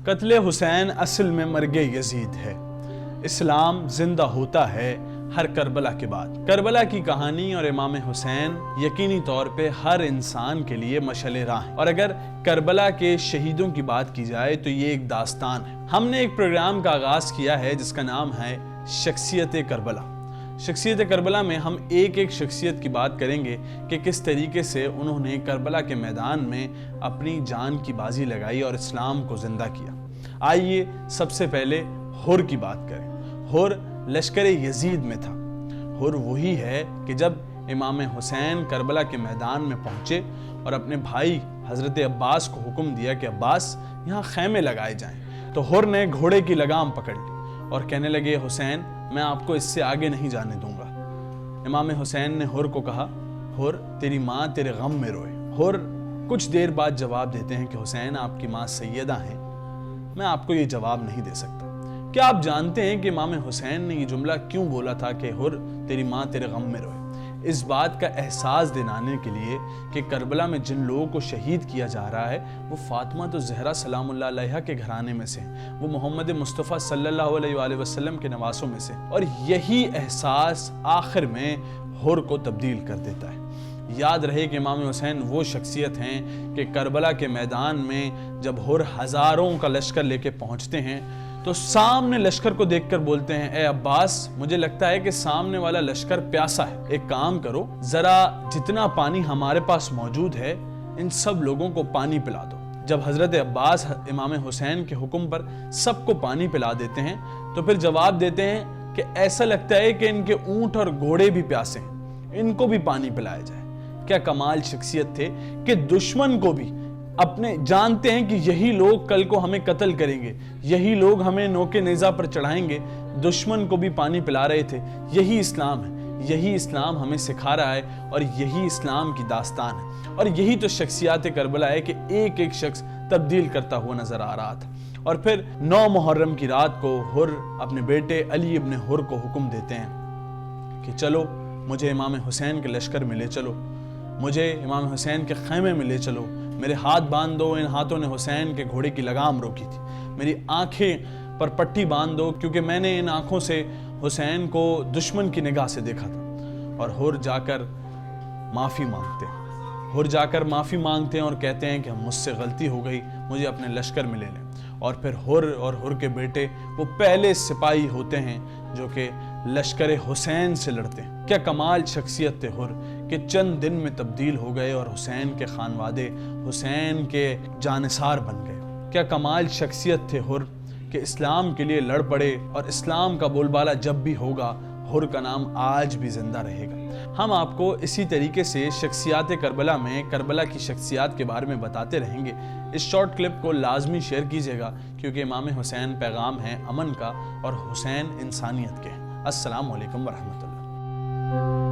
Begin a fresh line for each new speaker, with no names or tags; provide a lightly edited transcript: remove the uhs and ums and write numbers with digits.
قتل حسین اصل میں مرگ یزید ہے۔ اسلام زندہ ہوتا ہے ہر کربلا کے بعد۔ کربلا کی کہانی اور امام حسین یقینی طور پہ ہر انسان کے لیے مشعل راہ ہے، اور اگر کربلا کے شہیدوں کی بات کی جائے تو یہ ایک داستان ہے۔ ہم نے ایک پروگرام کا آغاز کیا ہے جس کا نام ہے شخصیت کربلا۔ شخصیت کربلا میں ہم ایک ایک شخصیت کی بات کریں گے کہ کس طریقے سے انہوں نے کربلا کے میدان میں اپنی جان کی بازی لگائی اور اسلام کو زندہ کیا۔ آئیے سب سے پہلے حر کی بات کریں۔ حر لشکر یزید میں تھا۔ حر وہی ہے کہ جب امام حسین کربلا کے میدان میں پہنچے اور اپنے بھائی حضرت عباس کو حکم دیا کہ عباس یہاں خیمے لگائے جائیں، تو حر نے گھوڑے کی لگام پکڑ لی اور کہنے لگے حسین میں آپ کو اس سے آگے نہیں جانے دوں گا۔ امام حسین نے حر کو کہا حر تیری ماں تیرے غم میں روئے۔ حر کچھ دیر بعد جواب دیتے ہیں کہ حسین آپ کی ماں سیدہ ہیں، میں آپ کو یہ جواب نہیں دے سکتا۔ کیا آپ جانتے ہیں کہ امام حسین نے یہ جملہ کیوں بولا تھا کہ حر تیری ماں تیرے غم میں روئے؟ اس بات کا احساس دلانے کے لیے کہ کربلا میں جن لوگوں کو شہید کیا جا رہا ہے وہ فاطمہ تو زہرا سلام اللہ علیہا کے گھرانے میں سے ہیں، وہ محمد مصطفیٰ صلی اللہ علیہ وآلہ وسلم کے نواسوں میں سے، اور یہی احساس آخر میں حر کو تبدیل کر دیتا ہے۔ یاد رہے کہ امام حسین وہ شخصیت ہیں کہ کربلا کے میدان میں جب حر ہزاروں کا لشکر لے کے پہنچتے ہیں تو سامنے لشکر کو دیکھ کر بولتے ہیں اے عباس مجھے لگتا ہے کہ سامنے والا لشکر پیاسا ہے، ایک کام کرو ذرا جتنا پانی ہمارے پاس موجود ہے ان سب لوگوں کو پانی پلا دو۔ جب حضرت عباس امام حسین کے حکم پر سب کو پانی پلا دیتے ہیں تو پھر جواب دیتے ہیں کہ ایسا لگتا ہے کہ ان کے اونٹ اور گھوڑے بھی پیاسے ہیں، ان کو بھی پانی پلایا جائے۔ کیا کمال شخصیت تھے کہ دشمن کو بھی اپنے جانتے ہیں کہ یہی لوگ کل کو ہمیں قتل کریں گے، یہی لوگ ہمیں نوکے نیزہ پر چڑھائیں گے، دشمن کو بھی پانی پلا رہے تھے۔ یہی اسلام ہے، یہی اسلام ہمیں سکھا رہا ہے اور یہی اسلام کی داستان ہے، اور یہی تو شخصیات کربلا ہے کہ ایک ایک شخص تبدیل کرتا ہوا نظر آ رہا تھا۔ اور پھر 9 محرم کی رات کو حر اپنے بیٹے علی ابن حر کو حکم دیتے ہیں کہ چلو مجھے امام حسین کے لشکر میں لے چلو، مجھے امام حسین کے خیمے میں لے چلو، میرے ہاتھ باندھ دو، ان ہاتھوں نے حسین کے گھوڑے کی لگام روکی تھی، میری آنکھیں پر پٹی باندھ دو کیونکہ میں نے ان آنکھوں سے حسین کو دشمن کی نگاہ سے دیکھا تھا۔ اور حر جا کر معافی مانگتے ہیں، حر جا کر معافی مانگتے ہیں اور کہتے ہیں کہ مجھ سے غلطی ہو گئی، مجھے اپنے لشکر میں لے لیں۔ اور پھر حر اور حر کے بیٹے وہ پہلے سپاہی ہوتے ہیں جو کہ لشکر حسین سے لڑتے ہیں۔ کیا کمال شخصیت تھے حر کہ چند دن میں تبدیل ہو گئے اور حسین کے خانوادے حسین کے جانثار بن گئے۔ کیا کمال شخصیت تھے حر کہ اسلام کے لیے لڑ پڑے، اور اسلام کا بول بالا جب بھی ہوگا حر کا نام آج بھی زندہ رہے گا۔ ہم آپ کو اسی طریقے سے شخصیات کربلا میں کربلا کی شخصیات کے بارے میں بتاتے رہیں گے۔ اس شارٹ کلپ کو لازمی شیئر کیجیے گا کیونکہ امام حسین پیغام ہے امن کا اور حسین انسانیت کے۔ السلام علیکم ورحمۃ اللہ۔